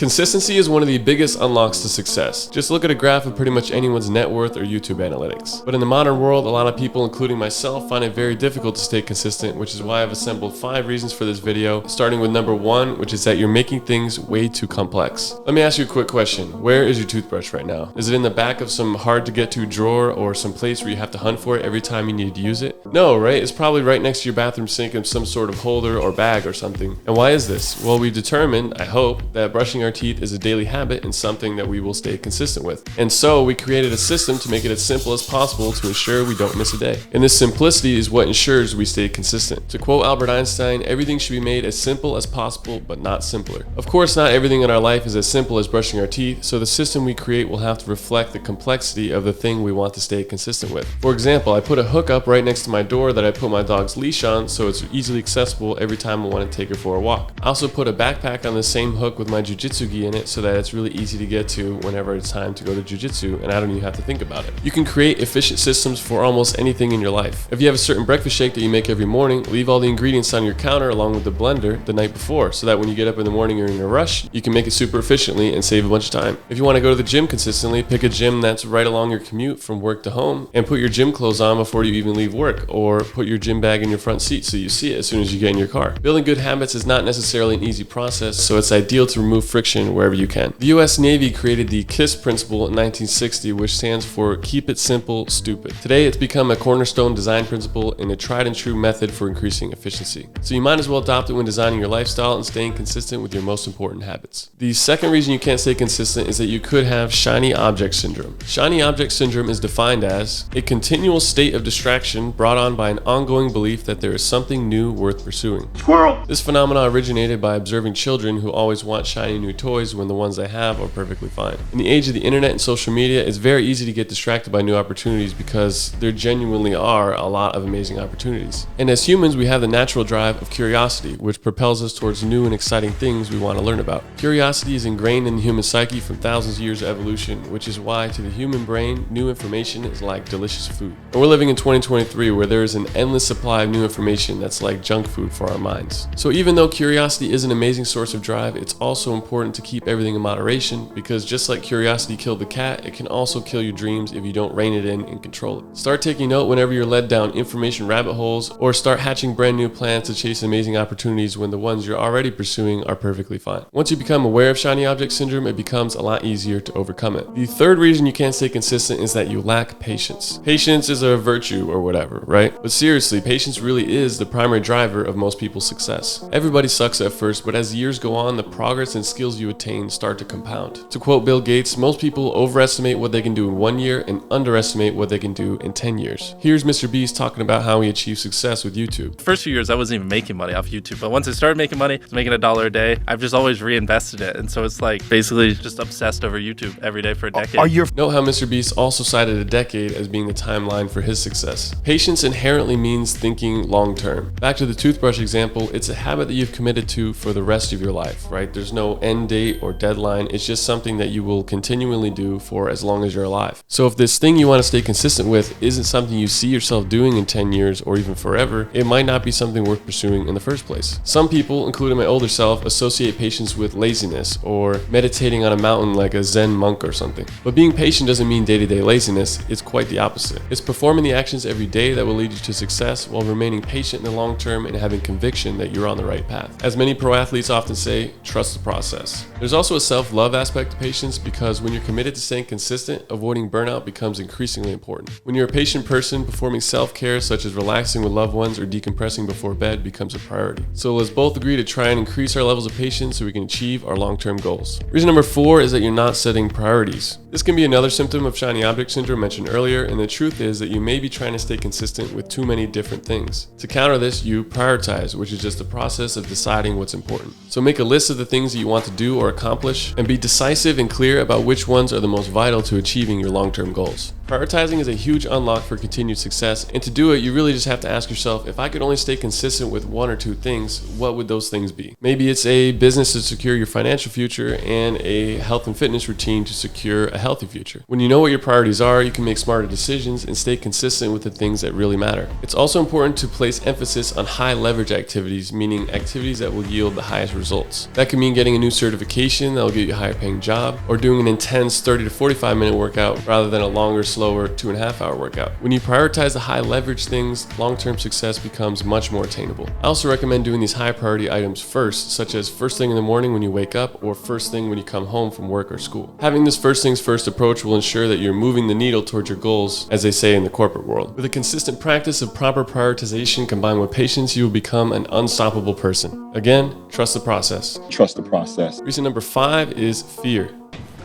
Consistency is one of the biggest unlocks to success. Just look at a graph of pretty much anyone's net worth or YouTube analytics. But in the modern world, a lot of people, including myself, find it very difficult to stay consistent, which is why I've assembled 5 reasons for this video, starting with number 1, which is that you're making things way too complex. Let me ask you a quick question. Where is your toothbrush right now? Is it in the back of some hard to get to drawer or some place where you have to hunt for it every time you need to use it? No, right? It's probably right next to your bathroom sink in some sort of holder or bag or something. And why is this? Well, we've determined, I hope, that brushing our teeth is a daily habit and something that we will stay consistent with. And so we created a system to make it as simple as possible to ensure we don't miss a day. And this simplicity is what ensures we stay consistent. To quote Albert Einstein, everything should be made as simple as possible, but not simpler. Of course, not everything in our life is as simple as brushing our teeth, so the system we create will have to reflect the complexity of the thing we want to stay consistent with. For example, I put a hook up right next to my door that I put my dog's leash on so it's easily accessible every time I want to take her for a walk. I also put a backpack on the same hook with my jiu-jitsu gi in it so that it's really easy to get to whenever it's time to go to jiu-jitsu and I don't even have to think about it. You can create efficient systems for almost anything in your life. If you have a certain breakfast shake that you make every morning, leave all the ingredients on your counter along with the blender the night before so that when you get up in the morning or in a rush, you can make it super efficiently and save a bunch of time. If you want to go to the gym consistently, pick a gym that's right along your commute from work to home and put your gym clothes on before you even leave work, or put your gym bag in your front seat so you see it as soon as you get in your car. Building good habits is not necessarily an easy process, so it's ideal to remove friction wherever you can. The US Navy created the KISS principle in 1960, which stands for Keep It Simple, Stupid. Today, it's become a cornerstone design principle and a tried and true method for increasing efficiency. So you might as well adopt it when designing your lifestyle and staying consistent with your most important habits. The second reason you can't stay consistent is that you could have shiny object syndrome. Shiny object syndrome is defined as a continual state of distraction brought on by an ongoing belief that there is something new worth pursuing. Squirrel! This phenomenon originated by observing children who always want shiny new toys when the ones they have are perfectly fine. In the age of the internet and social media, it's very easy to get distracted by new opportunities because there genuinely are a lot of amazing opportunities. And as humans, we have the natural drive of curiosity, which propels us towards new and exciting things we want to learn about. Curiosity is ingrained in the human psyche from thousands of years of evolution, which is why to the human brain, new information is like delicious food. And we're living in 2023 where there is an endless supply of new information that's like junk food for our minds. So even though curiosity is an amazing source of drive, it's also important to keep everything in moderation, because just like curiosity killed the cat, it can also kill your dreams if you don't rein it in and control it. Start taking note whenever you're led down information rabbit holes, or start hatching brand new plans to chase amazing opportunities when the ones you're already pursuing are perfectly fine. Once you become aware of shiny object syndrome, it becomes a lot easier to overcome it. The third reason you can't stay consistent is that you lack patience. Patience is a virtue or whatever, right? But seriously, patience really is the primary driver of most people's success. Everybody sucks at first, but as the years go on, the progress and skills you attain start to compound. To quote Bill Gates, most people overestimate what they can do in 1 year and underestimate what they can do in 10 years. Here's Mr. Beast talking about how he achieved success with YouTube. The first few years, I wasn't even making money off YouTube, but once I started making money, I was making $1 a day. I've just always reinvested it, and so it's like basically just obsessed over YouTube every day for a decade. Note how Mr. Beast also cited a decade as being the timeline for his success. Patience inherently means thinking long term. Back to the toothbrush example, it's a habit that you've committed to for the rest of your life, right? There's no end date or deadline. It's just something that you will continually do for as long as you're alive. So if this thing you want to stay consistent with isn't something you see yourself doing in 10 years or even forever, it might not be something worth pursuing in the first place. Some people, including my older self, associate patience with laziness or meditating on a mountain like a Zen monk or something. But being patient doesn't mean day-to-day laziness. It's quite the opposite. It's performing the actions every day that will lead you to success while remaining patient in the long term and having conviction that you're on the right path. As many pro athletes often say, trust the process. There's also a self-love aspect to patience, because when you're committed to staying consistent, avoiding burnout becomes increasingly important. When you're a patient person, performing self-care such as relaxing with loved ones or decompressing before bed becomes a priority. So let's both agree to try and increase our levels of patience so we can achieve our long-term goals. Reason number 4 is that you're not setting priorities. This can be another symptom of shiny object syndrome mentioned earlier, and the truth is that you may be trying to stay consistent with too many different things. To counter this, you prioritize, which is just the process of deciding what's important. So make a list of the things that you want to do or accomplish, and be decisive and clear about which ones are the most vital to achieving your long-term goals. Prioritizing is a huge unlock for continued success, and to do it, you really just have to ask yourself, if I could only stay consistent with one or two things, what would those things be? Maybe it's a business to secure your financial future and a health and fitness routine to secure a healthy future. When you know what your priorities are, you can make smarter decisions and stay consistent with the things that really matter. It's also important to place emphasis on high leverage activities, meaning activities that will yield the highest results. That could mean getting a new certification that will get you a higher paying job, or doing an intense 30 to 45 minute workout rather than a longer, slower 2.5 hour workout. When you prioritize the high leverage things, long-term success becomes much more attainable. I also recommend doing these high priority items first, such as first thing in the morning when you wake up or first thing when you come home from work or school. Having this first things first approach will ensure that you're moving the needle towards your goals, as they say in the corporate world. With a consistent practice of proper prioritization combined with patience, you will become an unstoppable person. Again, trust the process. Trust the process. Reason number 5 is fear.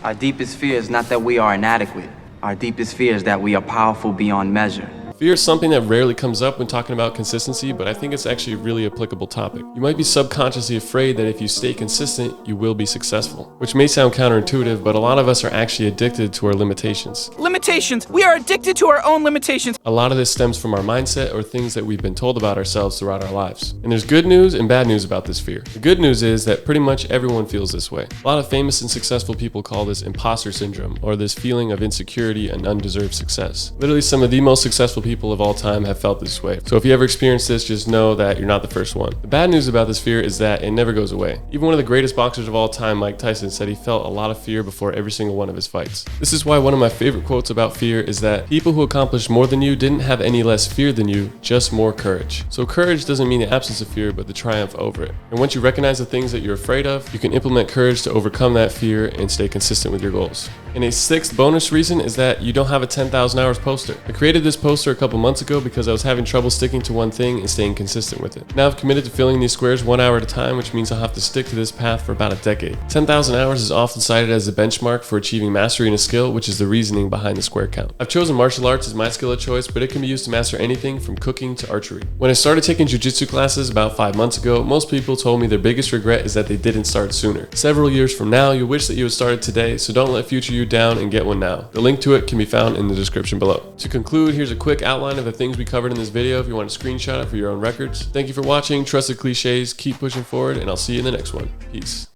Our deepest fear is not that we are inadequate. Our deepest fear is that we are powerful beyond measure. Fear is something that rarely comes up when talking about consistency, but I think it's actually a really applicable topic. You might be subconsciously afraid that if you stay consistent, you will be successful, which may sound counterintuitive, but a lot of us are actually addicted to our limitations. Limitations! We are addicted to our own limitations. A lot of this stems from our mindset or things that we've been told about ourselves throughout our lives. And there's good news and bad news about this fear. The good news is that pretty much everyone feels this way. A lot of famous and successful people call this imposter syndrome, or this feeling of insecurity and undeserved success. Literally, some of the most successful people of all time have felt this way. So if you ever experience this, just know that you're not the first one. The bad news about this fear is that it never goes away. Even one of the greatest boxers of all time, Mike Tyson, said he felt a lot of fear before every single one of his fights. This is why one of my favorite quotes about fear is that people who accomplished more than you didn't have any less fear than you, just more courage. So courage doesn't mean the absence of fear, but the triumph over it. And once you recognize the things that you're afraid of, you can implement courage to overcome that fear and stay consistent with your goals. And a 6th bonus reason is that you don't have a 10,000 hours poster. I created this poster a couple months ago because I was having trouble sticking to one thing and staying consistent with it. Now I've committed to filling these squares 1 hour at a time, which means I'll have to stick to this path for about a decade. 10,000 hours is often cited as a benchmark for achieving mastery in a skill, which is the reasoning behind the square count. I've chosen martial arts as my skill of choice, but it can be used to master anything from cooking to archery. When I started taking jiu-jitsu classes about 5 months ago, most people told me their biggest regret is that they didn't start sooner. Several years from now, you'll wish that you had started today, so don't let future you down and get one now. The link to it can be found in the description below. To conclude, here's a quick outline of the things we covered in this video if you want to screenshot it for your own records. Thank you for watching. Trust the cliches, keep pushing forward, and I'll see you in the next one. Peace.